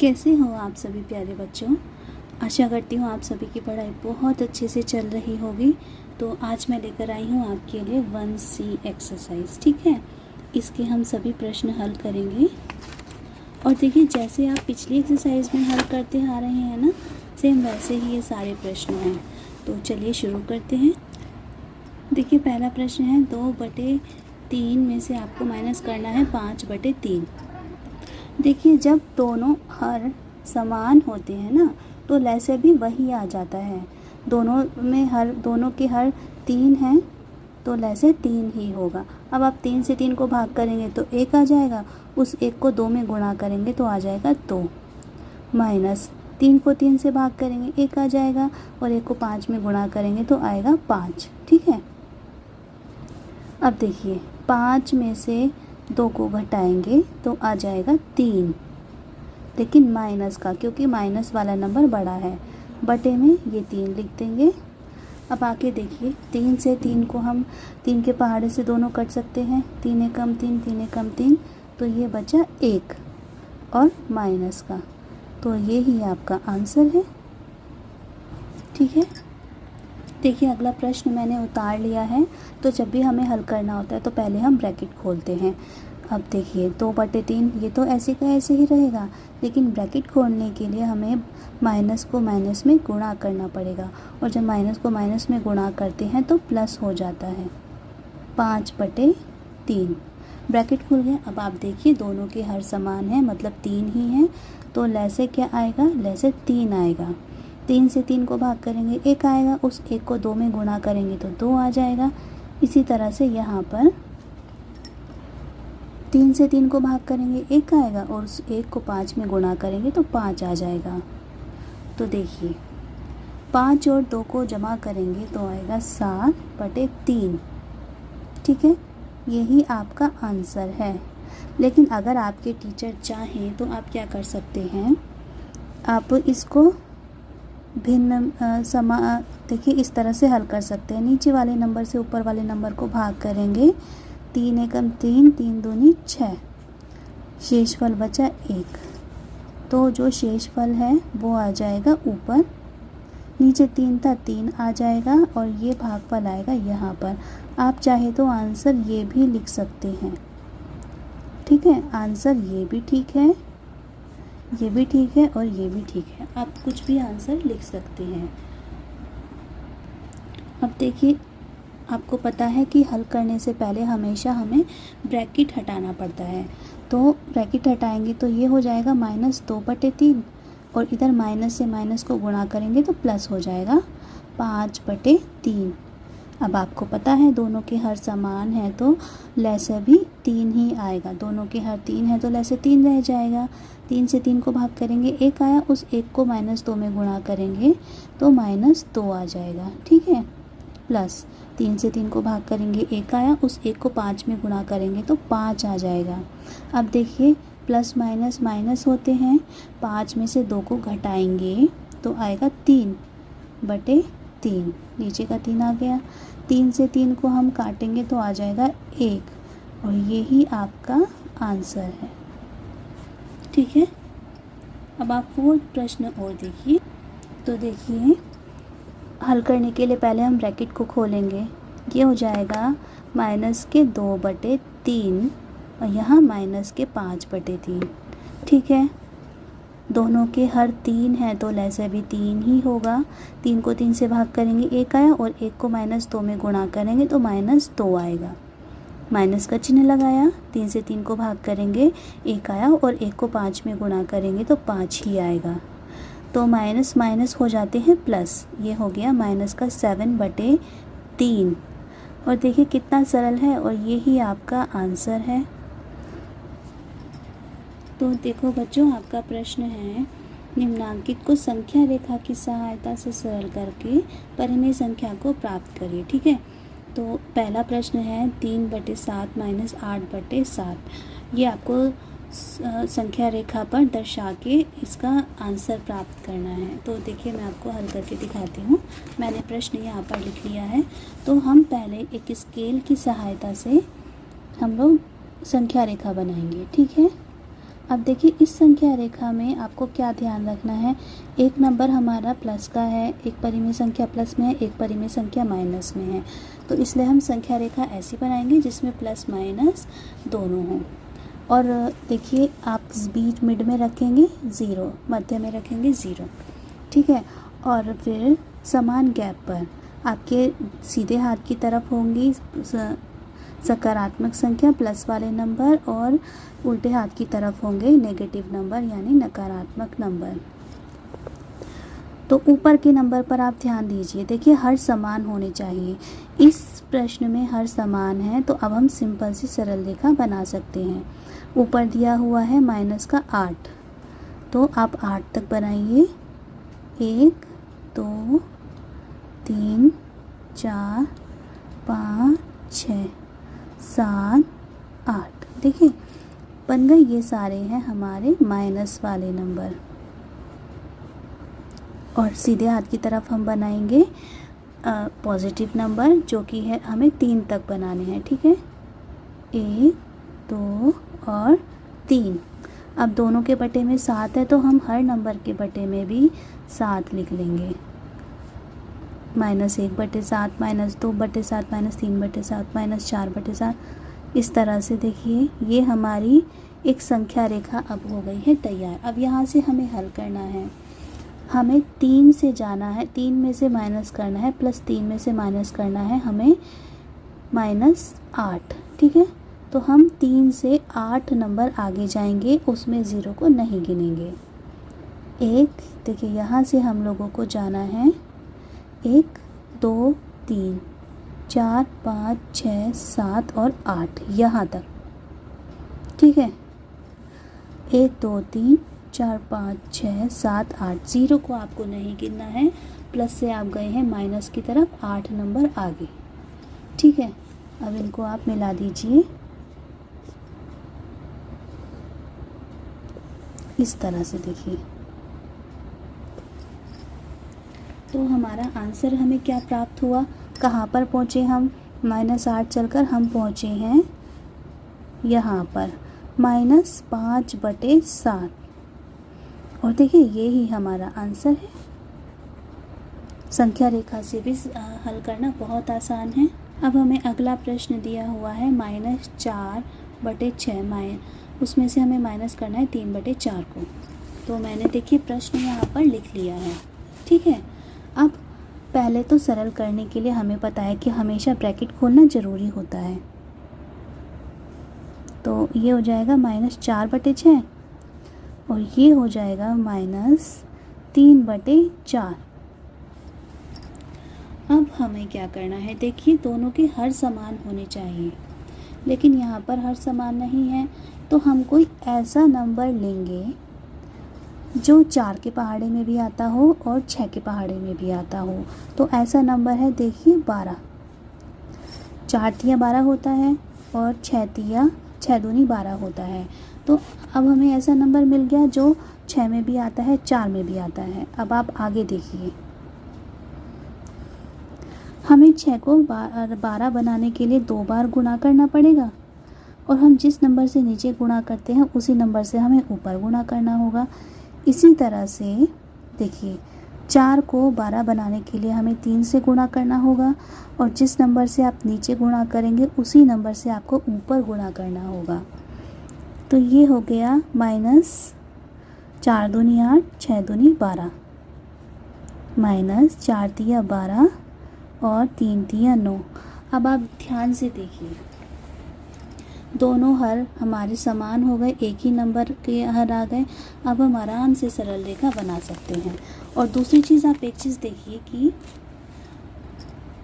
कैसे हो आप सभी प्यारे बच्चों। आशा करती हूँ आप सभी की पढ़ाई बहुत अच्छे से चल रही होगी। तो आज मैं लेकर आई हूँ आपके लिए 1C एक्सरसाइज। ठीक है, इसके हम सभी प्रश्न हल करेंगे। और देखिए, जैसे आप पिछली एक्सरसाइज में हल करते आ रहे हैं ना, सेम वैसे ही ये सारे प्रश्न हैं। तो चलिए शुरू करते हैं। देखिए, पहला प्रश्न है 2/3 में से आपको माइनस करना है 5/3। देखिए, जब दोनों हर समान होते हैं ना, तो लैसे भी वही आ जाता है। दोनों के हर 3 हैं, तो लैसे 3 ही होगा। अब आप 3 से 3 को भाग करेंगे तो 1 आ जाएगा, उस 1 को 2 में गुणा करेंगे तो आ जाएगा 2, माइनस 3 को 3 से भाग करेंगे 1 आ जाएगा, और 1 को 5 में गुणा करेंगे तो आएगा 5। ठीक है, अब देखिए 5 में से 2 को घटाएंगे तो आ जाएगा 3, लेकिन माइनस का, क्योंकि माइनस वाला नंबर बड़ा है, बटे में ये 3 लिख देंगे। अब आके देखिए, 3 से 3 को हम 3 के पहाड़े से दोनों कट सकते हैं, 3 एकम 3, 3 एकम 3, तो ये बचा 1 और माइनस का, तो ये ही आपका आंसर है। ठीक है, देखिए अगला प्रश्न मैंने उतार लिया है। तो जब भी हमें हल करना होता है तो पहले हम ब्रैकेट खोलते हैं। अब देखिए 2/3 ये तो ऐसे का ऐसे ही रहेगा, लेकिन ब्रैकेट खोलने के लिए हमें माइनस को माइनस में गुणा करना पड़ेगा, और जब माइनस को माइनस में गुणा करते हैं तो प्लस हो जाता है। 5/3 ब्रैकेट खुल गया। अब आप देखिए दोनों के हर समान है, मतलब 3 ही हैं, तो लैसे क्या आएगा, लैसे 3 आएगा। 3 से 3 को भाग करेंगे 1 आएगा, उस 1 को 2 में गुणा करेंगे तो 2 आ जाएगा। इसी तरह से यहाँ पर 3 से 3 को भाग करेंगे 1 आएगा, और उस 1 को 5 में गुणा करेंगे तो 5 आ जाएगा। तो देखिए 5 और 2 को जमा करेंगे तो आएगा 7/3। ठीक है, यही आपका आंसर है। लेकिन अगर आपके टीचर चाहें तो आप क्या कर सकते हैं, आप इसको देखिए इस तरह से हल कर सकते हैं। नीचे वाले नंबर से ऊपर वाले नंबर को भाग करेंगे, 3 एकम 3, 3 दूनी 6, शेषफल बचा 1, तो जो शेषफल है वो आ जाएगा ऊपर, नीचे 3 था 3 आ जाएगा, और ये भागफल आएगा यहाँ पर। आप चाहे तो आंसर ये भी लिख सकते हैं। ठीक है, आंसर ये भी ठीक है, ये भी ठीक है, और ये भी ठीक है। आप कुछ भी आंसर लिख सकते हैं। अब देखिए, आपको पता है कि हल करने से पहले हमेशा हमें ब्रैकेट हटाना पड़ता है। तो ब्रैकेट हटाएंगे तो ये हो जाएगा -2/3, और इधर माइनस से माइनस को गुणा करेंगे तो प्लस हो जाएगा 5/3। अब आपको पता है दोनों के हर समान है, तो लैसे भी 3 ही आएगा। दोनों के हर 3 है तो लैसे 3 रह जाएगा। 3 से 3 को भाग करेंगे 1 आया, उस 1 को -2 में गुणा करेंगे तो -2 आ जाएगा। ठीक है, प्लस 3 से 3 को भाग करेंगे 1 आया, उस 1 को 5 में गुणा करेंगे तो 5 आ जाएगा। अब देखिए प्लस माइनस माइनस होते हैं, 5 में से 2 को घटाएंगे तो आएगा 3/3, नीचे का 3 आ गया। 3 से 3 को हम काटेंगे तो आ जाएगा 1, और यही आपका आंसर है। ठीक है, अब आप वो प्रश्न और देखिए। तो देखिए, हल करने के लिए पहले हम ब्रैकेट को खोलेंगे, ये हो जाएगा -2/3, और यहाँ -5/3। ठीक है, दोनों के हर 3 हैं तो लैसे भी 3 ही होगा। 3 को 3 से भाग करेंगे 1 आया, और 1 को -2 में गुणा करेंगे तो -2 आएगा। माइनस का चिन्ह लगाया, 3 से 3 को भाग करेंगे 1 आया, और 1 को 5 में गुणा करेंगे तो 5 ही आएगा। तो माइनस माइनस हो जाते हैं प्लस, ये हो गया -7/3। और देखिए कितना सरल है, और यही आपका आंसर है। तो देखो बच्चों, आपका प्रश्न है, निम्नांकित को संख्या रेखा की सहायता से सरल करके परिमेय संख्या को प्राप्त करिए। ठीक है, तो पहला प्रश्न है 3/7 - 8/7। ये आपको संख्या रेखा पर दर्शा के इसका आंसर प्राप्त करना है। तो देखिए मैं आपको हल करके दिखाती हूँ। मैंने प्रश्न यहाँ पर लिख लिया है। तो हम पहले एक स्केल की सहायता से हम लोग संख्या रेखा बनाएंगे। ठीक है, अब देखिए इस संख्या रेखा में आपको क्या ध्यान रखना है, एक नंबर हमारा प्लस का है, एक परिमेय संख्या प्लस में है, एक परिमेय संख्या माइनस में है। तो इसलिए हम संख्या रेखा ऐसी बनाएंगे जिसमें प्लस माइनस दोनों हों। और देखिए आप बीच मिड में रखेंगे 0, मध्य में रखेंगे 0, ठीक है। और फिर समान गैप पर आपके सीधे हाथ की तरफ होंगी सकारात्मक संख्या प्लस वाले नंबर, और उल्टे हाथ की तरफ होंगे नेगेटिव नंबर यानी नकारात्मक नंबर। तो ऊपर के नंबर पर आप ध्यान दीजिए, देखिए हर समान होने चाहिए। इस प्रश्न में हर समान है, तो अब हम सिंपल सी सरल रेखा बना सकते हैं। ऊपर दिया हुआ है माइनस का 8, तो आप 8 तक बनाइए। 1 2 3 4 5 6 7 8, देखिए बन गए। ये सारे हैं हमारे माइनस वाले नंबर। और सीधे हाथ की तरफ हम बनाएंगे पॉजिटिव नंबर, जो कि है हमें 3 तक बनाने हैं, ठीक है। 1 2 और 3। अब दोनों के बटे में 7 है, तो हम हर नंबर के बटे में भी 7 लिख लेंगे। -1/7, -2/7, -3/7, -4/7। इस तरह से देखिए ये हमारी एक संख्या रेखा अब हो गई है तैयार। अब यहाँ से हमें हल करना है, हमें 3 से जाना है, 3 में से माइनस करना है, +3 में से माइनस करना है हमें -8, ठीक है। तो हम 3 से 8 नंबर आगे जाएंगे, उसमें 0 को नहीं गिनेंगे। देखिए यहाँ से हम लोगों को जाना है 1 2 3 4 5 6 7 और 8 यहाँ तक, ठीक है। 1 2 3 4 5 6 7 8, 0 को आपको नहीं गिनना है, प्लस से आप गए हैं माइनस की तरफ 8 नंबर आगे, ठीक है। अब इनको आप मिला दीजिए इस तरह से, देखिए। तो हमारा आंसर हमें क्या प्राप्त हुआ, कहाँ पर पहुँचे हम, -8 चलकर हम पहुँचे हैं यहाँ पर -5/7। और देखिए ये ही हमारा आंसर है। संख्या रेखा से भी हल करना बहुत आसान है। अब हमें अगला प्रश्न दिया हुआ है -4/6, उसमें से हमें माइनस करना है 3/4 को। तो मैंने देखिए प्रश्न यहाँ पर लिख लिया है, ठीक है। अब पहले तो सरल करने के लिए हमें पता है कि हमेशा ब्रैकेट खोलना ज़रूरी होता है। तो ये हो जाएगा -4/6 और ये हो जाएगा -3/4। अब हमें क्या करना है, देखिए दोनों के हर समान होने चाहिए, लेकिन यहाँ पर हर समान नहीं है। तो हम कोई ऐसा नंबर लेंगे जो 4 के पहाड़े में भी आता हो और 6 के पहाड़े में भी आता हो। तो ऐसा नंबर है, देखिए 12। 4 तिया 12 होता है और 6 दूनी 12 होता है। तो अब हमें ऐसा नंबर मिल गया जो 6 में भी आता है, 4 में भी आता है। अब आप आगे देखिए, हमें 6 को 12 बनाने के लिए 2 बार गुणा करना पड़ेगा, और हम जिस नंबर से नीचे गुणा करते हैं उसी नंबर से हमें ऊपर गुणा करना होगा। इसी तरह से देखिए 4 को 12 बनाने के लिए हमें 3 से गुणा करना होगा, और जिस नंबर से आप नीचे गुणा करेंगे उसी नंबर से आपको ऊपर गुणा करना होगा। तो ये हो गया -4 दूनी 8, 6 दूनी 12, -4 तिया 12 और 3 तिया 9। अब आप ध्यान से देखिए, दोनों हर हमारे समान हो गए, एक ही नंबर के हर आ गए। अब हम आराम से सरल रेखा बना सकते हैं। और दूसरी चीज़, आप एक चीज़ देखिए कि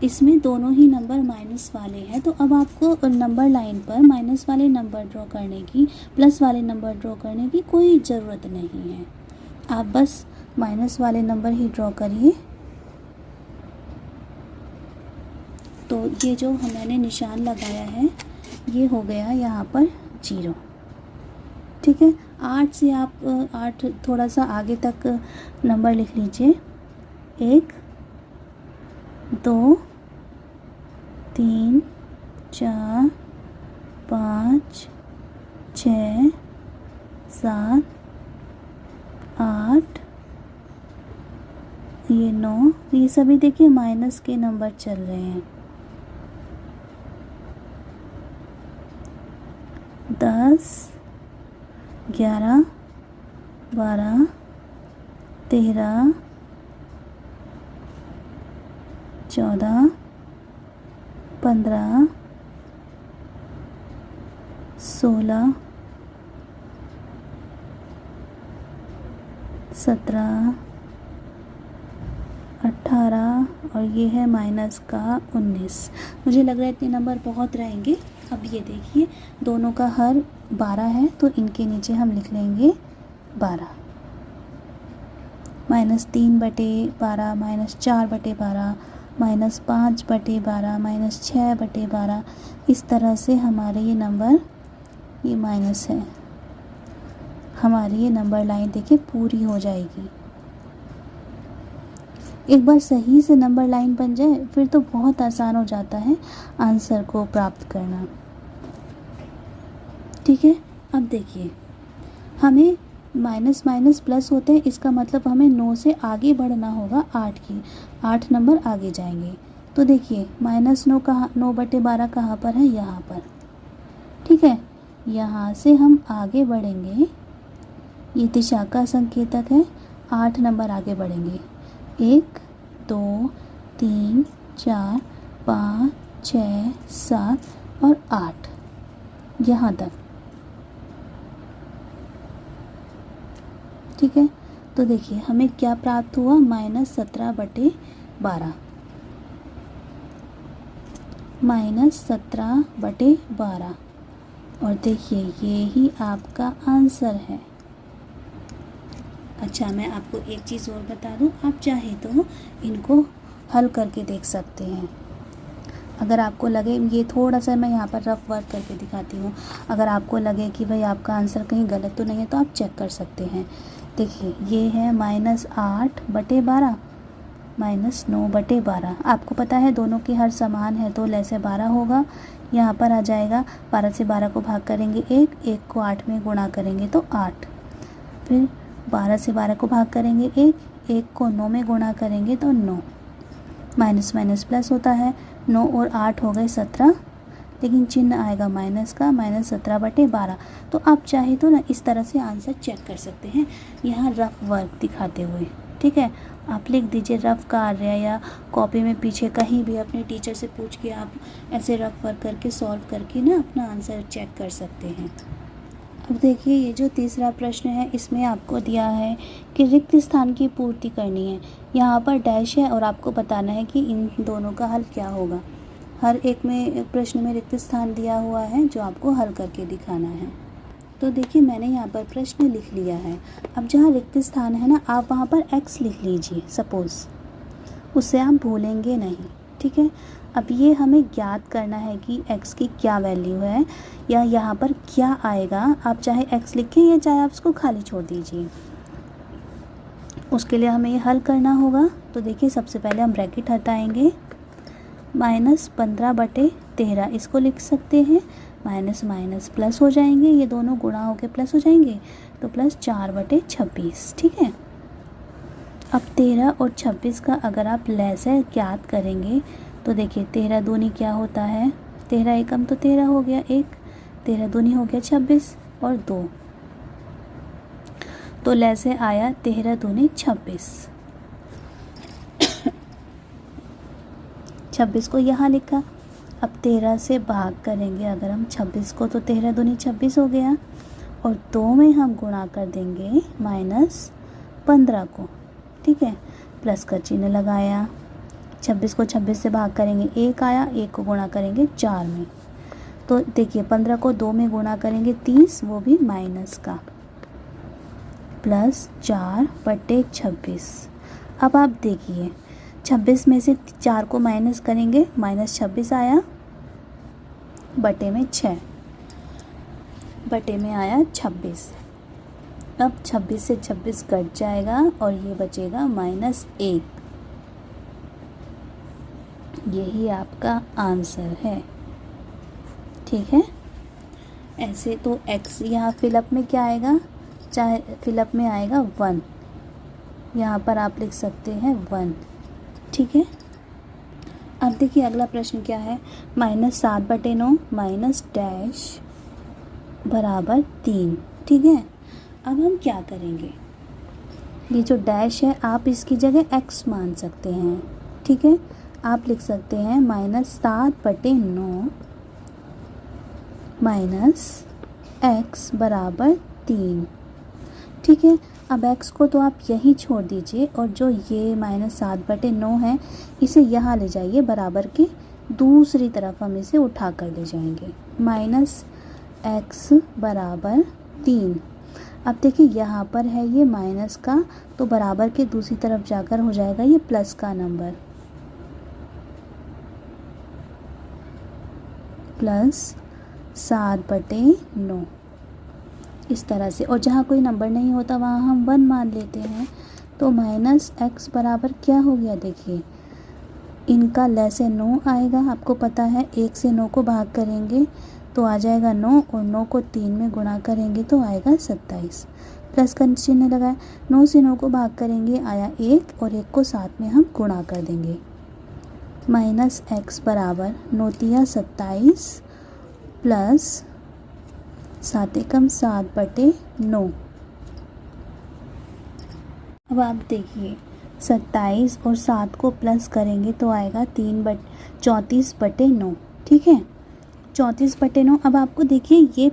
इसमें दोनों ही नंबर माइनस वाले हैं। तो अब आपको नंबर लाइन पर माइनस वाले नंबर ड्रॉ करने की, प्लस वाले नंबर ड्रॉ करने की कोई ज़रूरत नहीं है। आप बस माइनस वाले नंबर ही ड्रॉ करिए। तो ये जो मैंने निशान लगाया है ये हो गया यहाँ पर 0, ठीक है। 8 से आप 8 थोड़ा सा आगे तक नंबर लिख लीजिए। 1 2 3 4 5 6 7, 8, ये 9, ये सभी देखिए माइनस के नंबर चल रहे हैं। 10, 11, 12, 13, 14, 15, 16, 17, 18 और ये है माइनस का 19। मुझे लग रहा है इतने नंबर बहुत रहेंगे। अब ये देखिए दोनों का हर 12 है तो इनके नीचे हम लिख लेंगे 12। -3/12, -4/12, -5/12, -6/12, इस तरह से हमारे ये नंबर, ये माइनस है, हमारी ये नंबर लाइन देखिए पूरी हो जाएगी। एक बार सही से नंबर लाइन बन जाए फिर तो बहुत आसान हो जाता है आंसर को प्राप्त करना। ठीक है, अब देखिए हमें माइनस माइनस प्लस होते हैं, इसका मतलब हमें 9 से आगे बढ़ना होगा 8 की, 8 नंबर आगे जाएंगे। तो देखिए -9 कहाँ, 9/12 कहाँ पर है, यहाँ पर। ठीक है, यहाँ से हम आगे बढ़ेंगे, ये दिशा का संकेतक है, 8 नंबर आगे बढ़ेंगे। 1, 2, 3, 4, 5, 6, 7 और 8, यहाँ तक। ठीक है, तो देखिए हमें क्या प्राप्त हुआ, -17/12, -17/12। और देखिए ये ही आपका आंसर है। अच्छा, मैं आपको एक चीज़ और बता दूं, आप चाहे तो इनको हल करके देख सकते हैं। अगर आपको लगे, ये थोड़ा सा मैं यहाँ पर रफ वर्क करके दिखाती हूँ, अगर आपको लगे कि भाई आपका आंसर कहीं गलत तो नहीं है तो आप चेक कर सकते हैं। देखिए ये है -8/12, -9/12। आपको पता है दोनों के हर समान है तो लैसे 12 होगा, यहाँ पर आ जाएगा। 12 से 12 को भाग करेंगे 1, 1 को 8 में गुणा करेंगे तो 8, फिर 12 से 12 को भाग करेंगे 1, 1 को 9 में गुणा करेंगे तो 9, माइनस माइनस प्लस होता है, 9 और 8 हो गए 17, लेकिन चिन्ह आएगा माइनस का, -17/12। तो आप चाहे तो ना इस तरह से आंसर चेक कर सकते हैं यहाँ रफ वर्क दिखाते हुए। ठीक है, आप लिख दीजिए रफ कार्य, या कॉपी में पीछे कहीं भी अपने टीचर से पूछ के आप ऐसे रफ वर्क करके सॉल्व करके ना अपना आंसर चेक कर सकते हैं। अब देखिए ये जो तीसरा प्रश्न है इसमें आपको दिया है कि रिक्त स्थान की पूर्ति करनी है। यहाँ पर डैश है और आपको बताना है कि इन दोनों का हल क्या होगा। हर एक में प्रश्न में रिक्त स्थान दिया हुआ है जो आपको हल करके दिखाना है। तो देखिए मैंने यहाँ पर प्रश्न लिख लिया है। अब जहाँ रिक्त स्थान है ना, आप वहाँ पर x लिख लीजिए सपोज़, उससे आप भूलेंगे नहीं। ठीक है, अब ये हमें ज्ञात करना है कि x की क्या वैल्यू है या यहाँ पर क्या आएगा। आप चाहे x लिखें या चाहे आप उसको खाली छोड़ दीजिए, उसके लिए हमें ये हल करना होगा। तो देखिए सबसे पहले हम ब्रैकेट हटाएंगे, -15/13 इसको लिख सकते हैं, माइनस माइनस प्लस हो जाएंगे, ये दोनों गुणा होकर प्लस हो जाएंगे तो +4/26। ठीक है, अब 13 और 26 का अगर आप लैसे ज्ञात करेंगे तो देखिए 13 दूनी क्या होता है, 13 एकम तो 13 हो गया 1, 13 दूनी हो गया 26 और 2, तो लैसे आया 13 दूनी 26। 26 को यहाँ लिखा। अब 13 से भाग करेंगे अगर हम 26 को तो 13 दूनी 26 हो गया, और 2 में हम गुणा कर देंगे -15 को। ठीक है, प्लस का चिन्ह लगाया, 26 को 26 से भाग करेंगे 1 आया, 1 को गुणा करेंगे 4 में, तो देखिए 15 को 2 में गुणा करेंगे 30, वो भी माइनस का, +4/26। अब आप देखिए 26 में से 4 को माइनस करेंगे, -26 आया, बटे में 6, बटे में आया 26। अब 26 से 26 कट जाएगा और ये बचेगा -1। यही आपका आंसर है। ठीक है, ऐसे तो x यहाँ फिलअप में क्या आएगा, चाहे फिलअप में आएगा 1, यहाँ पर आप लिख सकते हैं 1, ठीक है। अब देखिए अगला प्रश्न क्या है, -7/9 माइनस डैश बराबर 3, ठीक है। अब हम क्या करेंगे, ये जो डैश है आप इसकी जगह x मान सकते हैं, ठीक है। आप लिख सकते हैं -7/9 माइनस x बराबर 3, ठीक है। अब x को तो आप यहीं छोड़ दीजिए और जो ये -7/9 है इसे यहाँ ले जाइए, बराबर के दूसरी तरफ हम इसे उठा कर ले जाएंगे, -x बराबर 3। अब देखिए यहाँ पर है ये माइनस का, तो बराबर के दूसरी तरफ जाकर हो जाएगा ये प्लस का नंबर, +7/9 इस तरह से। और जहाँ कोई नंबर नहीं होता वहाँ हम 1 मान लेते हैं। तो -x बराबर क्या हो गया, देखिए इनका लैसे 9 आएगा, आपको पता है 1 से 9 को भाग करेंगे तो आ जाएगा 9, और 9 को 3 में गुणा करेंगे तो आएगा 27, प्लस का चिन्ह लगाए। 9 से 9 को भाग करेंगे आया 1, और 1 को 7 में हम गुणा कर देंगे। -x बराबर 9 तिया 27 प्लस 7 एकम 7/9। अब आप देखिए 27 और 7 को प्लस करेंगे तो आएगा 34/9, ठीक है। 34/9। अब आपको देखिए ये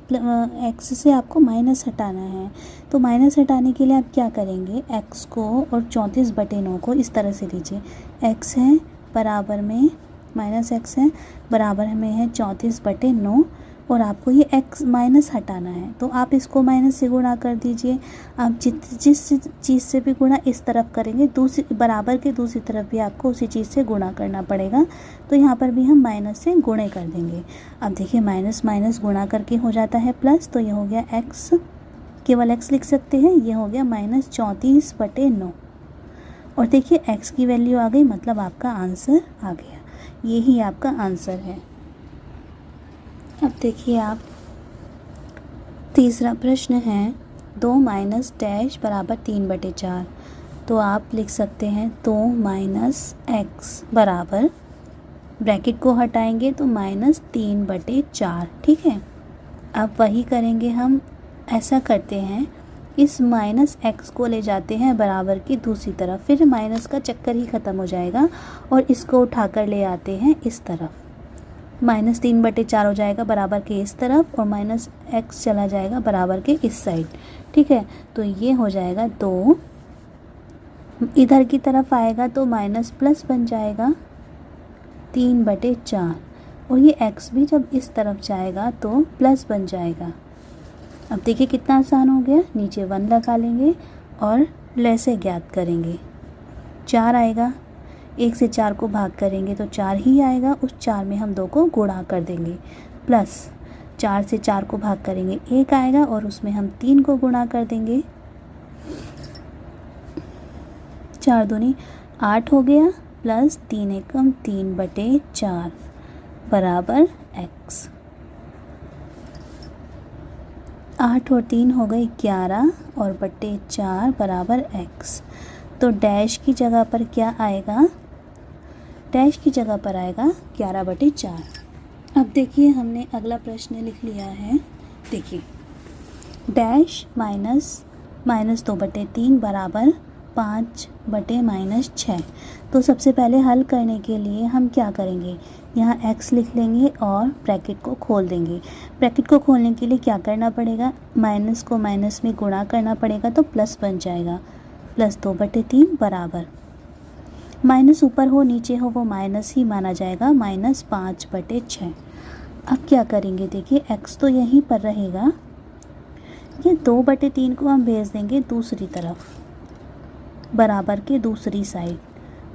x से आपको माइनस हटाना है, तो माइनस हटाने के लिए आप क्या करेंगे, x को और 34/9 को इस तरह से लीजिए, x है बराबर में -x है बराबर में है 34/9, और आपको ये x माइनस हटाना है तो आप इसको माइनस से गुणा कर दीजिए। आप जिस चीज़ से भी गुणा इस तरफ करेंगे, दूसरी बराबर के दूसरी तरफ भी आपको उसी चीज़ से गुणा करना पड़ेगा, तो यहाँ पर भी हम माइनस से गुणे कर देंगे। अब देखिए माइनस माइनस गुणा करके हो जाता है प्लस, तो ये हो गया x, केवल x लिख सकते हैं, ये हो गया -34/9। और देखिए x की वैल्यू आ गई, मतलब आपका आंसर आ गया, यही आपका आंसर है। अब देखिए आप तीसरा प्रश्न है 2 माइनस डैश बराबर 3/4, तो आप लिख सकते हैं 2 -x बराबर, ब्रैकेट को हटाएंगे तो -3/4, ठीक है। अब वही करेंगे हम, ऐसा करते हैं इस -x को ले जाते हैं बराबर की दूसरी तरफ, फिर माइनस का चक्कर ही ख़त्म हो जाएगा, और इसको उठाकर ले आते हैं इस तरफ, -3/4 हो जाएगा बराबर के इस तरफ, और -x चला जाएगा बराबर के इस साइड, ठीक है। तो ये हो जाएगा 2, इधर की तरफ आएगा तो माइनस प्लस बन जाएगा 3/4, और ये x भी जब इस तरफ जाएगा तो प्लस बन जाएगा। अब देखिए कितना आसान हो गया, नीचे 1 लगा लेंगे और लैसे ज्ञात करेंगे, 4 आएगा, 1 से 4 को भाग करेंगे तो 4 ही आएगा, उस 4 में हम 2 को गुणा कर देंगे, प्लस 4 से 4 को भाग करेंगे 1 आएगा, और उसमें हम 3 को गुणा कर देंगे, 4 दूनी 8 हो गया, प्लस 3 एकम 3/4 बराबर x। 8 और 3 हो गए 11, और बटे 4 बराबर x। तो डैश की जगह पर क्या आएगा, डैश की जगह पर आएगा 11/4। अब देखिए हमने अगला प्रश्न लिख लिया है, देखिए डैश -2/3 बराबर 5/-6। तो सबसे पहले हल करने के लिए हम क्या करेंगे, यहाँ x लिख लेंगे और ब्रैकेट को खोल देंगे। ब्रैकेट को खोलने के लिए क्या करना पड़ेगा, माइनस को माइनस में गुणा करना पड़ेगा तो प्लस बन जाएगा, +2/3 बराबर, माइनस ऊपर हो नीचे हो वो माइनस ही माना जाएगा, -5/6। अब क्या करेंगे, देखिए x तो यहीं पर रहेगा, ये 2/3 को हम भेज देंगे दूसरी तरफ, बराबर के दूसरी साइड,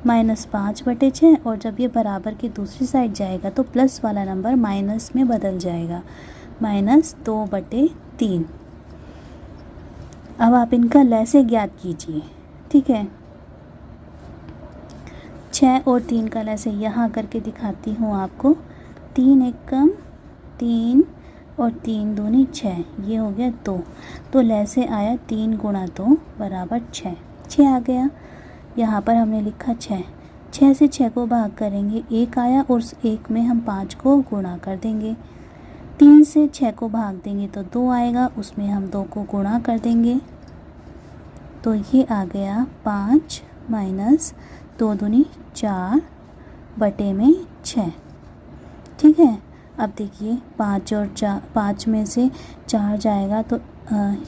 -5/6, और जब ये बराबर की दूसरी साइड जाएगा तो प्लस वाला नंबर माइनस में बदल जाएगा, -2/3। अब आप इनका लैसे ज्ञात कीजिए, ठीक है। 6 और 3 का लैसे यहाँ करके दिखाती हूँ आपको, 3 एकम 3, और 3 दूनी 6, ये हो गया 2। तो लय से आया 3 गुणा 2 बराबर 6, 6 आ गया। यहाँ पर हमने लिखा 6, 6 से 6 को भाग करेंगे 1 आया और उस 1 में हम 5 को गुणा कर देंगे। 3 से 6 को भाग देंगे तो 2 आएगा, उसमें हम 2 को गुणा कर देंगे। तो ये आ गया 5 माइनस 2 दूनी 4 बटे में 6। ठीक है, अब देखिए 5 और 4, 5 में से 4 जाएगा तो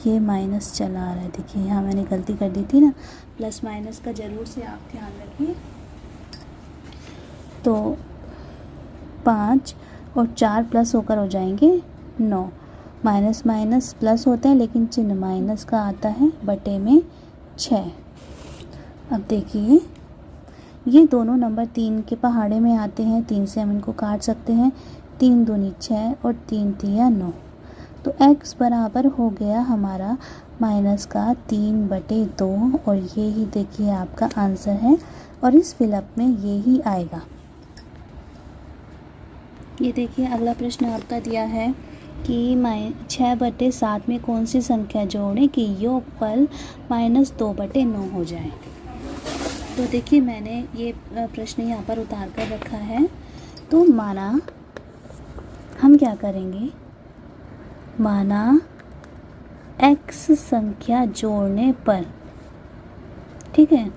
ये माइनस चला आ रहा है। देखिए यहाँ मैंने गलती कर दी थी ना, प्लस माइनस का ज़रूर से आप ध्यान रखिए। तो 5 और 4 प्लस होकर हो जाएंगे 9। माइनस माइनस प्लस होता है लेकिन चिन्ह माइनस का आता है, बटे में 6। अब देखिए ये दोनों नंबर 3 के पहाड़े में आते हैं, 3 से हम इनको काट सकते हैं। 3 दूनी 6 और 3 तिया 9। तो x बराबर हो गया हमारा माइनस का 3/2 और ये ही देखिए आपका आंसर है और इस फिलअप में ये ही आएगा। ये देखिए अगला प्रश्न आपका दिया है कि 6/7 में कौन सी संख्या जोड़ें कि योगफल -2/9 हो जाए। तो देखिए मैंने ये प्रश्न यहाँ पर उतार कर रखा है। तो माना हम क्या करेंगे, माना x संख्या जोड़ने पर, ठीक है,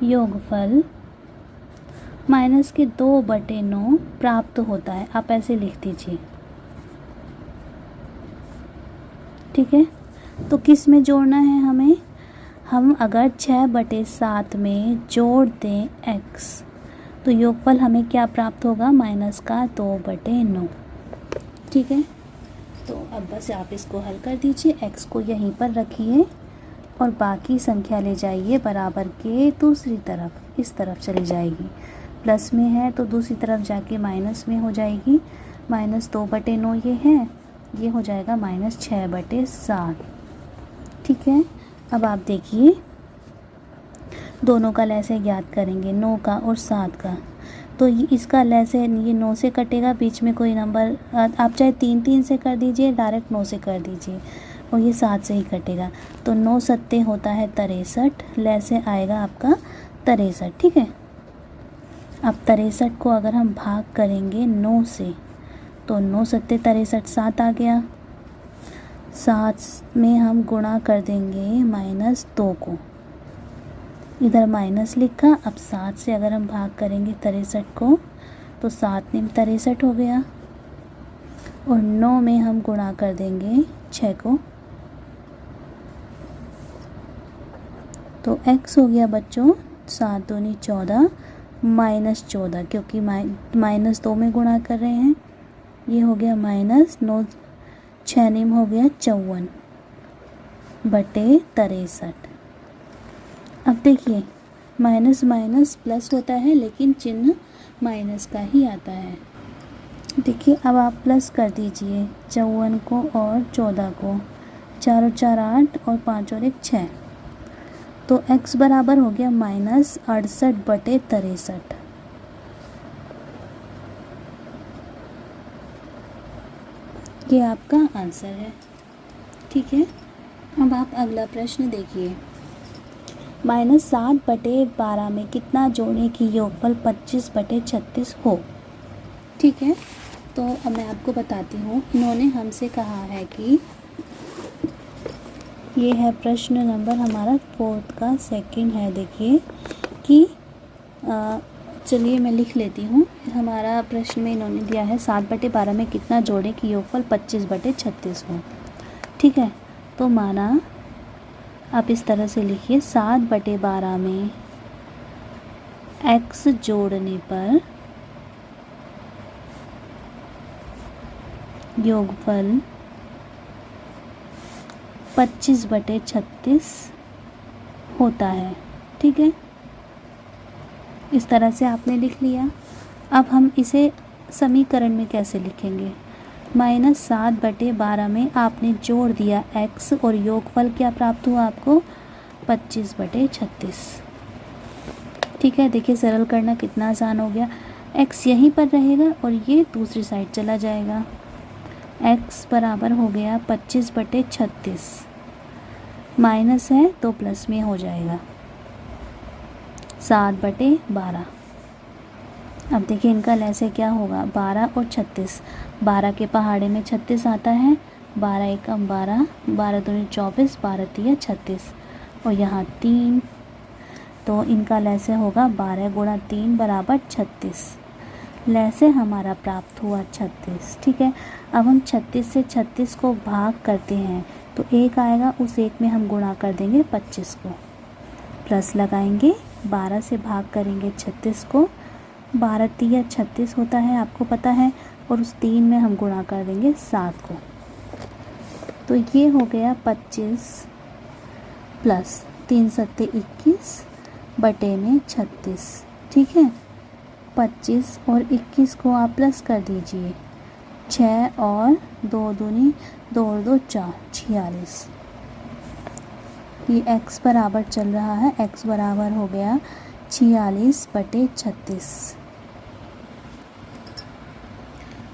योगफल -2/9 प्राप्त होता है। आप ऐसे लिख दीजिए। ठीक है, तो किस में जोड़ना है हमें, हम अगर 6/7 में जोड़ दें x तो योगफल हमें क्या प्राप्त होगा, -2/9। ठीक है, तो अब बस आप इसको हल कर दीजिए, x को यहीं पर रखिए और बाकी संख्या ले जाइए बराबर के दूसरी तरफ, इस तरफ चली जाएगी। प्लस में है तो दूसरी तरफ जाके माइनस में हो जाएगी। -2/9 ये है, ये हो जाएगा -6/7। ठीक है, अब आप देखिए दोनों का लय से ज्ञात करेंगे, 9 का और 7 का। तो इसका लय से ये 9 से कटेगा, बीच में कोई नंबर आप चाहे 3 से कर दीजिए, डायरेक्ट 9 से कर दीजिए और ये 7 से ही कटेगा। तो 9 सत्ते होता है 63, लय से आएगा आपका 63। ठीक है, अब 63 को अगर हम भाग करेंगे 9 से तो 9 सत्ते 63, 7 आ गया। 7 में हम गुणा कर देंगे -2 को, इधर माइनस लिखा। अब 7 से अगर हम भाग करेंगे 63 को तो 7 में 63 हो गया और 9 में हम गुणा कर देंगे 6 को। तो x हो गया बच्चों 7 दूनी 14 -14, क्योंकि -2 में गुणा कर रहे हैं। ये हो गया -9, 6 निम हो गया 54/63। अब देखिए माइनस माइनस प्लस होता है लेकिन चिन्ह माइनस का ही आता है। देखिए अब आप प्लस कर दीजिए 54 को और 14 को, 4 और 4 8 और 5 और 1 6। तो x बराबर हो गया -68/63। ये आपका आंसर है। ठीक है, अब आप अगला प्रश्न देखिए। -7/12 में कितना जोड़ें कि योगफल 25/36 हो। ठीक है, तो अब मैं आपको बताती हूँ। इन्होंने हमसे कहा है कि ये है प्रश्न नंबर हमारा 4 का 2 है। देखिए कि चलिए मैं लिख लेती हूँ। हमारा प्रश्न में इन्होंने दिया है 7/12 में कितना जोड़ें कि योगफल 25/36 हो। ठीक है, तो माना आप इस तरह से लिखिए 7/12 में x जोड़ने पर योगफल 25/36 होता है। ठीक है, इस तरह से आपने लिख लिया। अब हम इसे समीकरण में कैसे लिखेंगे, -7/12 में आपने जोड़ दिया x और योगफल क्या प्राप्त हुआ आपको 25/36। ठीक है, देखिए सरल करना कितना आसान हो गया। x यहीं पर रहेगा और ये दूसरी साइड चला जाएगा। x बराबर हो गया 25/36, माइनस है तो प्लस में हो जाएगा 7/12। अब देखिए इनका लैसे क्या होगा, 12 और 36, 12 के पहाड़े में 36 आता है, 12 एकम 12, 12 दूनी 24, 12 तिया 36 और यहाँ 3, तो इनका लैसे होगा 12 गुणा 3 बराबर 36। लैसे हमारा प्राप्त हुआ 36। ठीक है, अब हम 36 से 36 को भाग करते हैं तो एक आएगा, उस एक में हम गुणा कर देंगे 25 को, प्लस लगाएंगे, 12 से भाग करेंगे 36 को, 12 तिया 36 होता है आपको पता है, और उस 3 में हम गुणा कर देंगे 7 को, तो ये हो गया 25 प्लस 3 सत्ते 21 बटे में 36। ठीक है, 25 और 21 को आप प्लस कर दीजिए, 6 और 2 दूनी 2 और 2 4, 46। ये x बराबर चल रहा है, x बराबर हो गया 46/36।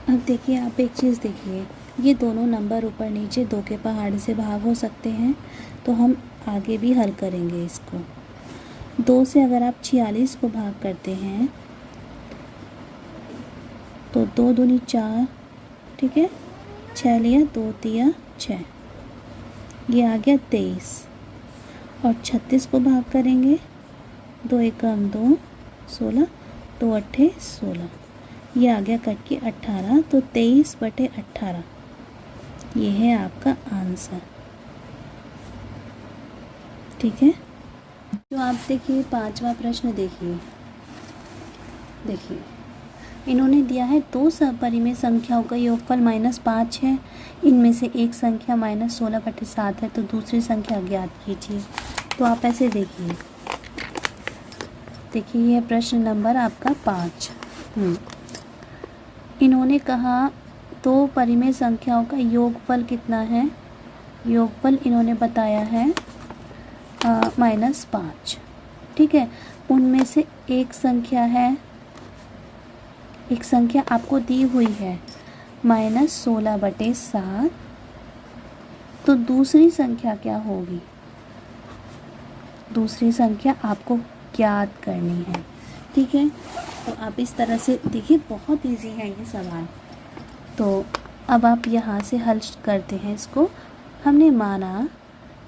अब देखिए आप एक चीज़ देखिए, ये दोनों नंबर ऊपर नीचे 2 के पहाड़े से भाग हो सकते हैं, तो हम आगे भी हल करेंगे इसको। 2 से अगर आप 46 को भाग करते हैं तो 2 दूनी 4, ठीक है, 6 लिया, 2 तिया 6, ये आ गया 23, और 36 को भाग करेंगे, 2 एकम 2, 16, 2 अट्ठे 16, ये आ गया कट के 18, तो 23/18 ये है आपका आंसर। ठीक है, तो आप देखिए 5वां प्रश्न देखिए, इन्होंने दिया है 2 सपरिमेय संख्याओं का योगफल -5 है, इनमें से एक संख्या -16/7 है, तो दूसरी संख्या ज्ञात कीजिए। तो आप ऐसे देखिए यह प्रश्न नंबर आपका 5। इन्होंने कहा 2 परिमेय संख्याओं का योगफल कितना है, योगफल इन्होंने बताया है -5। ठीक है, उनमें से एक संख्या आपको दी हुई है -16/7, तो दूसरी संख्या क्या होगी, दूसरी संख्या आपको ज्ञात करनी है। ठीक है, तो आप इस तरह से देखिए, बहुत इजी है ये सवाल। तो अब आप यहाँ से हल करते हैं इसको। हमने माना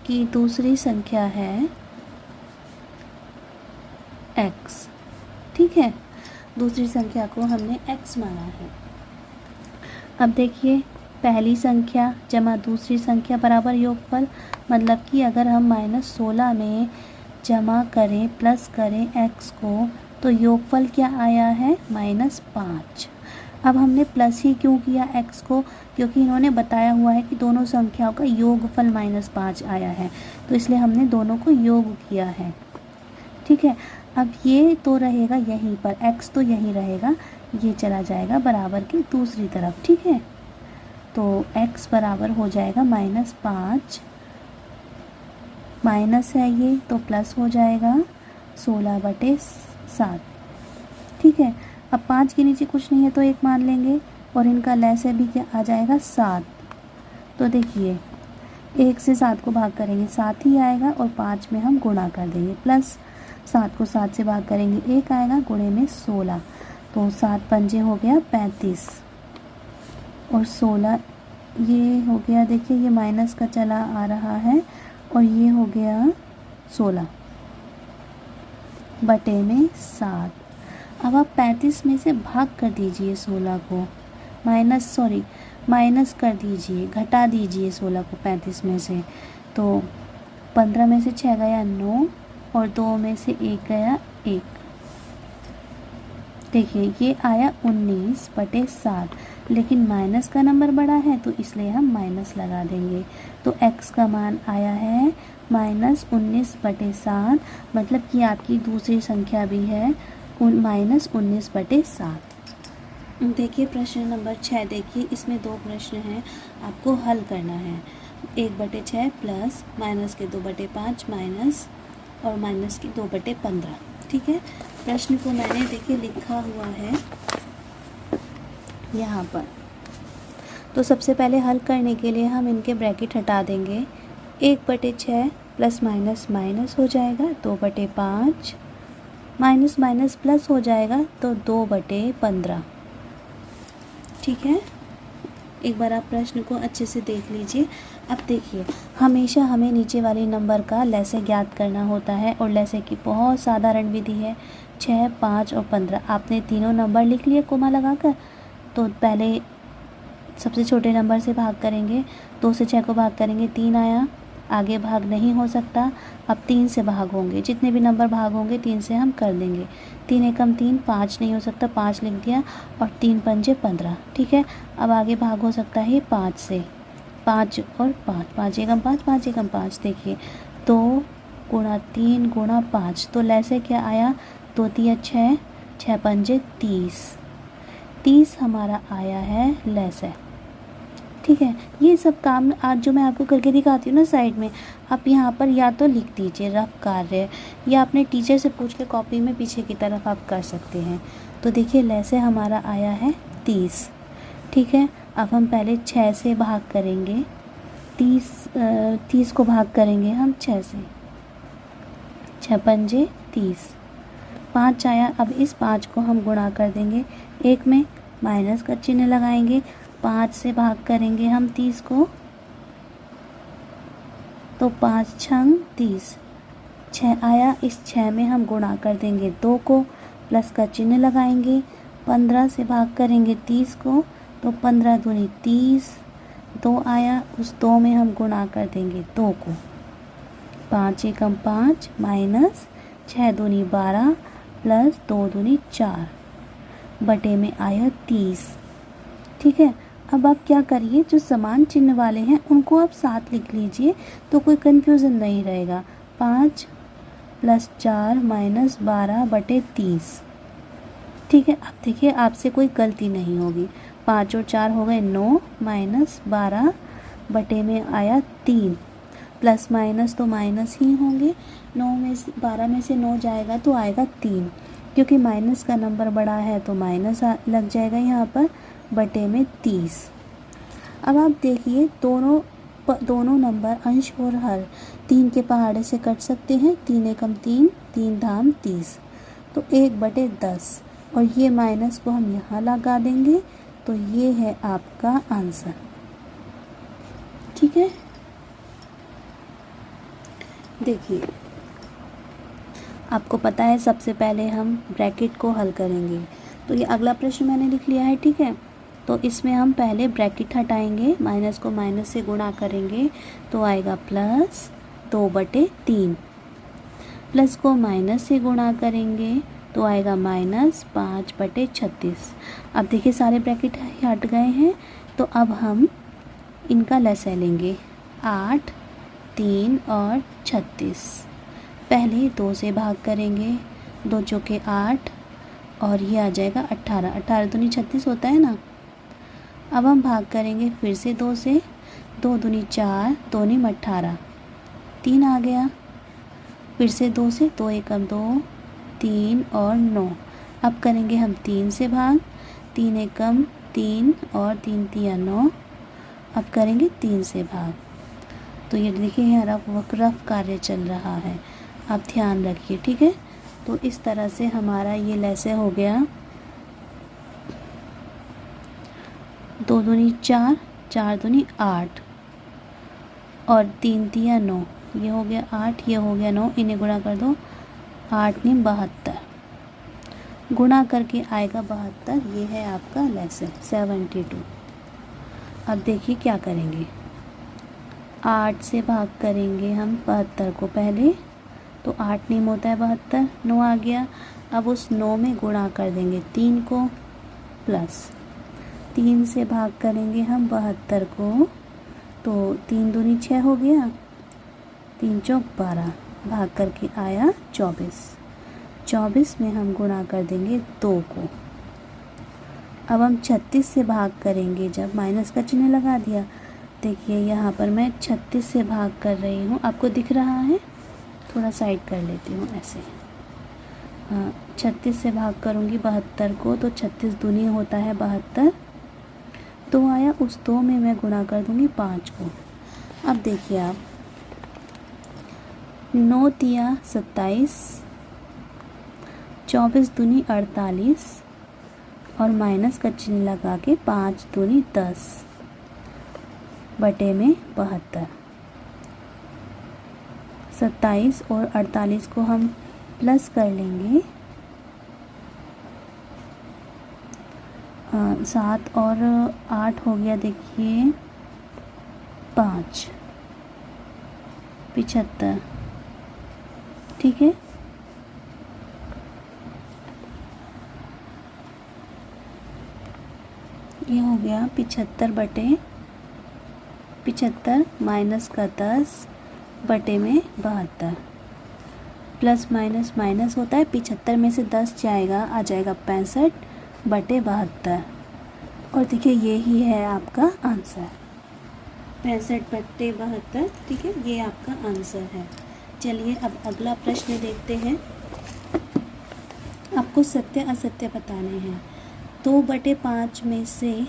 कि दूसरी संख्या है x, ठीक है, दूसरी संख्या को हमने x माना है। अब देखिए, पहली संख्या जमा दूसरी संख्या बराबर योगफल, मतलब कि अगर हम -16 में जमा करें प्लस करें x को, तो योगफल क्या आया है -5। अब हमने प्लस ही क्यों किया x को, क्योंकि इन्होंने बताया हुआ है कि दोनों संख्याओं का योगफल -5 आया है, तो इसलिए हमने दोनों को योग किया है। ठीक है, अब ये तो रहेगा यहीं पर, x तो यहीं रहेगा, ये चला जाएगा बराबर की दूसरी तरफ। ठीक है, तो x बराबर हो जाएगा -5, माइनस है ये तो प्लस हो जाएगा 16/7। ठीक है, अब 5 के नीचे कुछ नहीं है तो 1 मान लेंगे, और इनका लैसे भी क्या आ जाएगा 7। तो देखिए 1 से 7 को भाग करेंगे 7 ही आएगा, और 5 में हम गुणा कर देंगे, प्लस 7 को 7 से भाग करेंगे 1 आएगा, गुणे में 16, तो 7 पंजे हो गया 35, और 16 ये हो गया, देखिए ये माइनस का चला आ रहा है, और ये हो गया 16 बटे में 7। अब आप 35 में से भाग कर दीजिए 16 को, माइनस कर दीजिए, घटा दीजिए 16 को 35 में से, तो 15 में से 6 गया 9, और 2 में से 1 गया 1। देखिए ये आया 19/7, लेकिन माइनस का नंबर बड़ा है तो इसलिए हम माइनस लगा देंगे, तो x का मान आया है -19/7, मतलब कि आपकी दूसरी संख्या भी है -19/7। देखिए प्रश्न नंबर 6 देखिए, इसमें 2 प्रश्न हैं, आपको हल करना है। 1/6 प्लस माइनस के 2/5 माइनस और माइनस के 2/15। ठीक है, प्रश्न को मैंने देखिए लिखा हुआ है यहाँ पर। तो सबसे पहले हल करने के लिए हम इनके ब्रैकेट हटा देंगे। 1/6 प्लस माइनस माइनस हो जाएगा 2/5, माइनस माइनस प्लस हो जाएगा तो 2/15। ठीक है, एक बार आप प्रश्न को अच्छे से देख लीजिए। अब देखिए, हमेशा हमें नीचे वाले नंबर का लैसे ज्ञात करना होता है और लैसे की बहुत साधारण विधि है। 6, 5 और 15 आपने तीनों नंबर लिख लिए कोमा लगाकर। तो पहले सबसे छोटे नंबर से भाग करेंगे, 2 से 6 को भाग करेंगे 3 आया, आगे भाग नहीं हो सकता। अब 3 से भाग होंगे, जितने भी नंबर भाग होंगे 3 से हम कर देंगे। 3 एकम 3, 5 नहीं हो सकता, 5 लिख दिया और 3 पंजे 15। ठीक है, अब आगे भाग हो सकता है 5 से, 5 और 5, 5 एकम 5, 5 एकम 5। देखिए 2 गुणा 3 गुणा 5, तो लैसे क्या आया, 2 तिया 6, 6 पंजे 30, 30 हमारा आया है लैसे। ठीक है, ये सब काम आज जो मैं आपको करके दिखाती हूँ ना साइड में, आप यहाँ पर या तो लिख दीजिए रफ कार्य, या अपने टीचर से पूछ के कॉपी में पीछे की तरफ आप कर सकते हैं। तो देखिए लैसे हमारा आया है 30। ठीक है, अब हम पहले 6 से भाग करेंगे, 30 को भाग करेंगे हम 6 से, 6 पंजे 30, 5 आया। अब इस 5 को हम गुणा कर देंगे, एक में माइनस का चिन्ह लगाएंगे, 5 से भाग करेंगे हम 30 को, तो 5 छंग 30, 6 आया। इस 6 में हम गुणा कर देंगे 2 को, प्लस का चिन्ह लगाएंगे, 15 से भाग करेंगे 30 को, तो 15 दूनी 30, 2 आया। उस 2 में हम गुणा कर देंगे 2 को, 5 एकम 5 माइनस 6 दूनी 12 प्लस 2 दूनी 4 बटे में आया 30। ठीक है, अब आप क्या करिए, जो समान चिन्ह वाले हैं उनको आप साथ लिख लीजिए तो कोई कन्फ्यूज़न नहीं रहेगा। 5 प्लस 4 माइनस 12 बटे 30। ठीक है, अब देखिए आपसे कोई गलती नहीं होगी। 5 और 4 हो गए 9 माइनस 12 बटे में आया 3, प्लस माइनस तो माइनस ही होंगे। 9 में से 12 में से 9 जाएगा तो आएगा 3, क्योंकि माइनस का नंबर बड़ा है तो माइनस लग जाएगा यहाँ पर, बटे में 30। अब आप देखिए दोनों नंबर अंश और हर 3 के पहाड़े से कट सकते हैं। 3 एकम 3, 3 धाम 30, तो 1/10 और ये माइनस को हम यहाँ लगा देंगे, तो ये है आपका आंसर। ठीक है, देखिए आपको पता है सबसे पहले हम ब्रैकेट को हल करेंगे। तो ये अगला प्रश्न मैंने लिख लिया है। ठीक है, तो इसमें हम पहले ब्रैकेट हटाएंगे, माइनस को माइनस से गुणा करेंगे तो आएगा प्लस 2/3, प्लस को माइनस से गुणा करेंगे तो आएगा माइनस 5/36। अब देखिए सारे ब्रैकेट हट गए हैं, तो अब हम इनका लसा लेंगे, 8, 3 और 36। पहले 2 से भाग करेंगे, 2 चौके 8 और ये आ जाएगा 18, 18 दूनी 36 होता है ना। अब हम भाग करेंगे फिर से 2 से, 2 दूनी 4, 2 नीम 18, 3 आ गया। फिर से 2 से, 2 एकम 2, 3 और 9। अब करेंगे हम 3 से भाग, 3 एकम 3 और 3 तिया 9। अब करेंगे 3 से भाग। तो ये देखिए यहाँ रफ कार्य चल रहा है, आप ध्यान रखिए। ठीक है, तो इस तरह से हमारा ये लैसे हो गया। 2 दूनी 4, 4 दूनी 8 और 3 तिया 9, ये हो गया 8, ये हो गया 9, इन्हें गुणा कर दो, 8 नी 72, गुणा करके आएगा 72। ये है आपका लैसे 72। अब देखिए क्या करेंगे, 8 से भाग करेंगे हम 72 को पहले, तो 8 नीम होता है 72, 9 आ गया। अब उस 9 में गुणा कर देंगे 3 को, प्लस 3 से भाग करेंगे हम 72 को, तो 3 दूनी 6 हो गया, 3 चौक 12, भाग करके आया 24। 24 में हम गुणा कर देंगे 2 को। अब हम 36 से भाग करेंगे, जब माइनस का चिन्ह लगा दिया। देखिए यहाँ पर मैं 36 से भाग कर रही हूँ, आपको दिख रहा है, थोड़ा साइड कर लेती हूँ ऐसे। 36 से भाग करूँगी 72 को, तो 36 दूनी होता है 72। 2 आया, उस 2 में मैं गुणा कर दूँगी 5 को। अब देखिए आप, 9 तिया 27, 24 दूनी 48 और माइनस का चिन्ह लगा के 5 दूनी 10 बटे में 72। 27 और 48 को हम प्लस कर लेंगे, 7 और 8 हो गया, देखिए 5, 75। ठीक है, ये हो गया 75 बटे 75 माइनस का 10 बटे में 72। प्लस माइनस माइनस होता है, 75 में से 10 जाएगा, आ जाएगा 65 बटे 72। और देखिए यही है आपका आंसर, 65 बटे 72। ठीक है, ये आपका आंसर है। चलिए अब अगला प्रश्न देखते हैं। आपको सत्य असत्य बताने हैं। 2/5 में से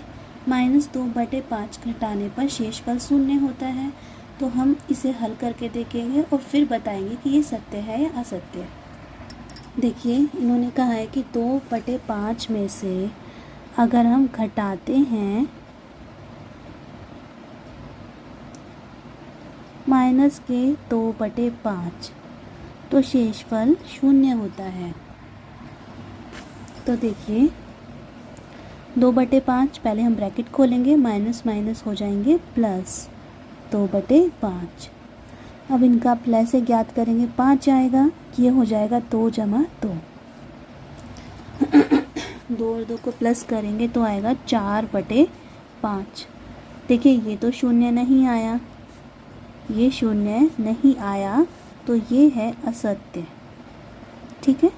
-2/5 घटाने पर शेषफल 0 होता है। तो हम इसे हल करके देखेंगे और फिर बताएंगे कि ये सत्य है या असत्य। देखिए इन्होंने कहा है कि 2/5 में से अगर हम घटाते हैं -2/5 तो शेषफल 0 होता है। तो देखिए 2/5, पहले हम ब्रैकेट खोलेंगे, माइनस माइनस हो जाएंगे प्लस 2/5। अब इनका प्लस से ज्ञात करेंगे, 5 आएगा, ये हो जाएगा 2 जमा 2। 2 और 2 को प्लस करेंगे तो आएगा 4/5। देखिए ये तो 0 नहीं आया, ये 0 नहीं आया, तो ये है असत्य। ठीक है,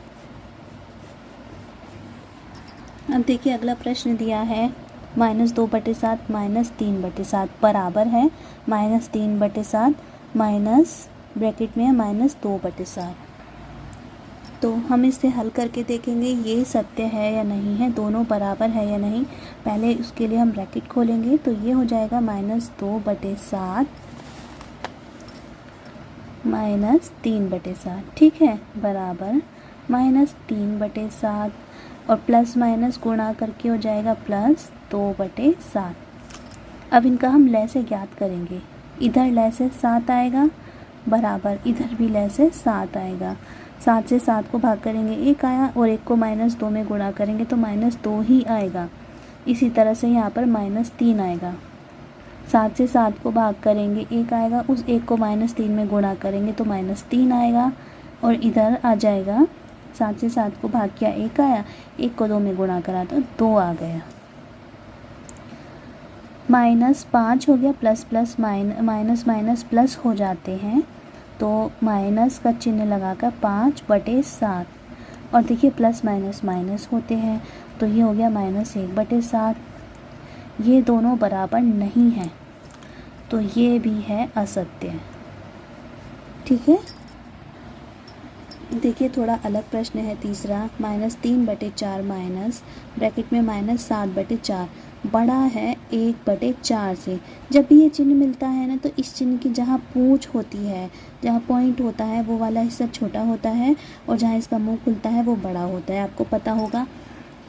अब देखिए अगला प्रश्न दिया है, -2/7 -3/7 बराबर है -3/7 माइनस ब्रैकेट में -2/7। तो हम इसे हल करके देखेंगे ये सत्य है या नहीं है, दोनों बराबर है या नहीं। पहले उसके लिए हम ब्रैकेट खोलेंगे, तो ये हो जाएगा -2/7 -3/7। ठीक है, बराबर -3/7 और प्लस माइनस गुणा करके हो जाएगा +2/7। अब इनका हम लय से ज्ञात करेंगे, इधर लय से 7 आएगा, बराबर इधर भी लय से 7 आएगा। 7 से 7 को भाग करेंगे 1 आया, और 1 को -2 में गुणा करेंगे तो -2 ही आएगा। इसी तरह से यहाँ पर -3 आएगा। 7 से 7 को भाग करेंगे 1 आएगा, उस 1 को -3 में गुणा करेंगे तो -3 आएगा, और इधर आ जाएगा 7 से 7 को भाग किया 1 आया, 1 को 2 में गुणा करा तो 2 आ गया। -5 हो गया, plus plus minus minus plus हो जाते हैं, तो माइनस का चिन्ह लगाकर 5/7। और देखिए प्लस माइनस माइनस होते हैं, तो ये हो गया -1/7। ये दोनों बराबर नहीं हैं, तो ये भी है असत्य। ठीक है, देखिए थोड़ा अलग प्रश्न है तीसरा, -3/4 माइनस ब्रैकेट में -7/4 बड़ा है 1/4 से। जब भी ये चिन्ह मिलता है ना, तो इस चिन्ह की जहाँ पूंछ होती है, जहाँ पॉइंट होता है, वो वाला हिस्सा छोटा होता है, और जहाँ इसका मुंह खुलता है वो बड़ा होता है, आपको पता होगा।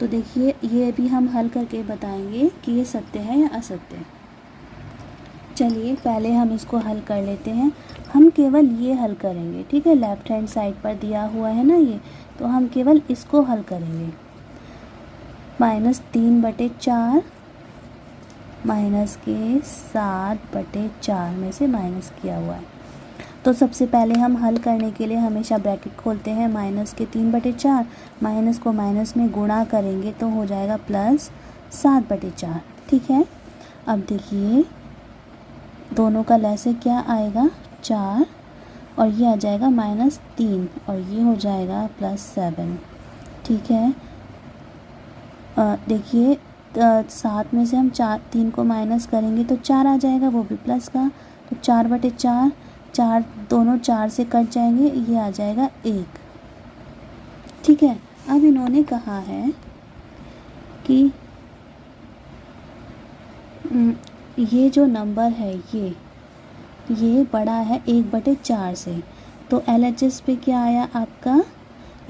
तो देखिए ये भी हम हल करके बताएंगे कि ये सत्य है या असत्य। चलिए पहले हम इसको हल कर लेते हैं। हम केवल ये हल करेंगे, ठीक है, लेफ्ट हैंड साइड पर दिया हुआ है ना ये, तो हम केवल इसको हल करेंगे। -3/4 माइनस के 7/4 में से माइनस किया हुआ है। तो सबसे पहले हम हल करने के लिए हमेशा ब्रैकेट खोलते हैं, -3/4 माइनस को माइनस में गुणा करेंगे तो हो जाएगा +7/4। ठीक है, अब देखिए दोनों का लय से क्या आएगा 4, और ये आ जाएगा -3, और ये हो जाएगा +7। ठीक है, देखिए 7 में से हम 3 को माइनस करेंगे तो 4 आ जाएगा, वो भी प्लस का, तो 4/4, 4 दोनों 4 से कट जाएंगे, ये आ जाएगा 1। ठीक ठीक है। अब इन्होंने कहा है कि ये जो नंबर है ये बड़ा है 1/4 से, तो LHS पे क्या आया आपका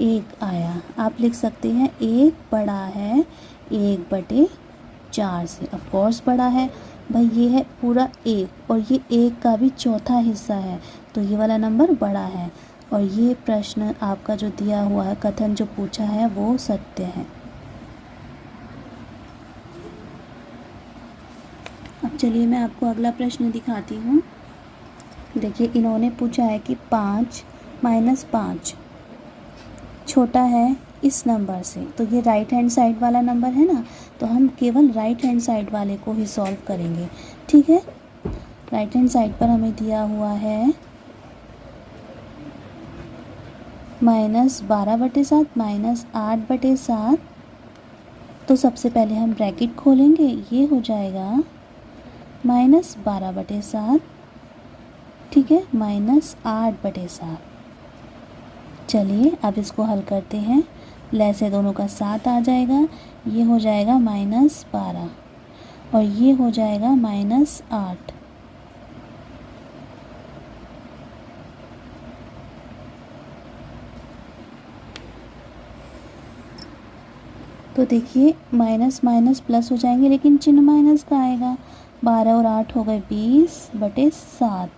1 आया। आप लिख सकते हैं 1 बड़ा है 1/4 से। ऑफ कोर्स बड़ा है भाई, ये है पूरा 1 और ये 1 का भी चौथा हिस्सा है, तो ये वाला नंबर बड़ा है। और ये प्रश्न आपका जो दिया हुआ है, कथन जो पूछा है वो सत्य है। अब चलिए मैं आपको अगला प्रश्न दिखाती हूँ। देखिए इन्होंने पूछा है कि 5 - 5 छोटा है इस नंबर से, तो ये राइट हैंड साइड वाला नंबर है ना, तो हम केवल राइट हैंड साइड वाले को ही सॉल्व करेंगे। ठीक है, राइट हैंड साइड पर हमें दिया हुआ है -12/7 -8/7। तो सबसे पहले हम ब्रैकेट खोलेंगे, ये हो जाएगा -12/7, ठीक है, -8/7। चलिए अब इसको हल करते हैं। ले से दोनों का 7 आ जाएगा, ये हो जाएगा -12 और ये हो जाएगा -8। तो देखिए माइनस माइनस प्लस हो जाएंगे, लेकिन चिन्ह माइनस का आएगा। 12 और 8 हो गए 20/7।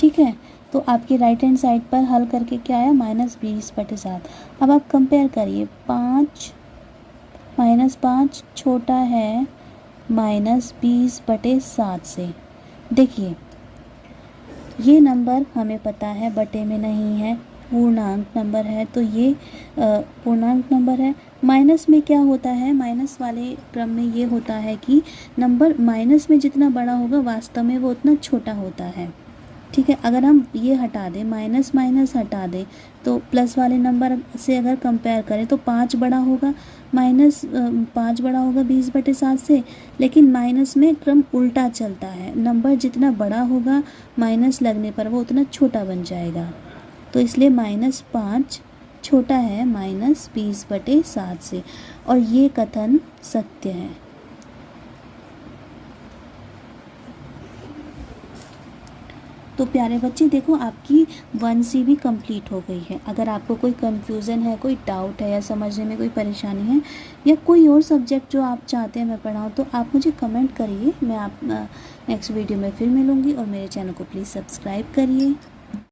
ठीक है, तो आपकी राइट हैंड साइड पर हल करके क्या आया -20/7। अब आप कंपेयर करिए, 5 -5 छोटा है -20/7 से। देखिए ये नंबर हमें पता है बटे में नहीं है, पूर्णांक नंबर है, तो ये पूर्णांक नंबर है। माइनस में क्या होता है, माइनस वाले क्रम में ये होता है कि नंबर माइनस में जितना बड़ा होगा वास्तव में वो उतना छोटा होता है। ठीक है, अगर हम ये हटा दें, माइनस माइनस हटा दें, तो प्लस वाले नंबर से अगर कंपेयर करें तो 5 बड़ा होगा, -5 बड़ा होगा 20/7 से। लेकिन माइनस में क्रम उल्टा चलता है, नंबर जितना बड़ा होगा माइनस लगने पर वो उतना छोटा बन जाएगा। तो इसलिए -5 छोटा है -20/7 से, और ये कथन सत्य है। तो प्यारे बच्चे देखो, आपकी 1C भी कंप्लीट हो गई है। अगर आपको कोई कन्फ्यूज़न है, कोई डाउट है या समझने में कोई परेशानी है, या कोई और सब्जेक्ट जो आप चाहते हैं मैं पढ़ाऊँ, तो आप मुझे कमेंट करिए। मैं आप नेक्स्ट वीडियो में फिर मिलूँगी, और मेरे चैनल को प्लीज़ सब्सक्राइब करिए।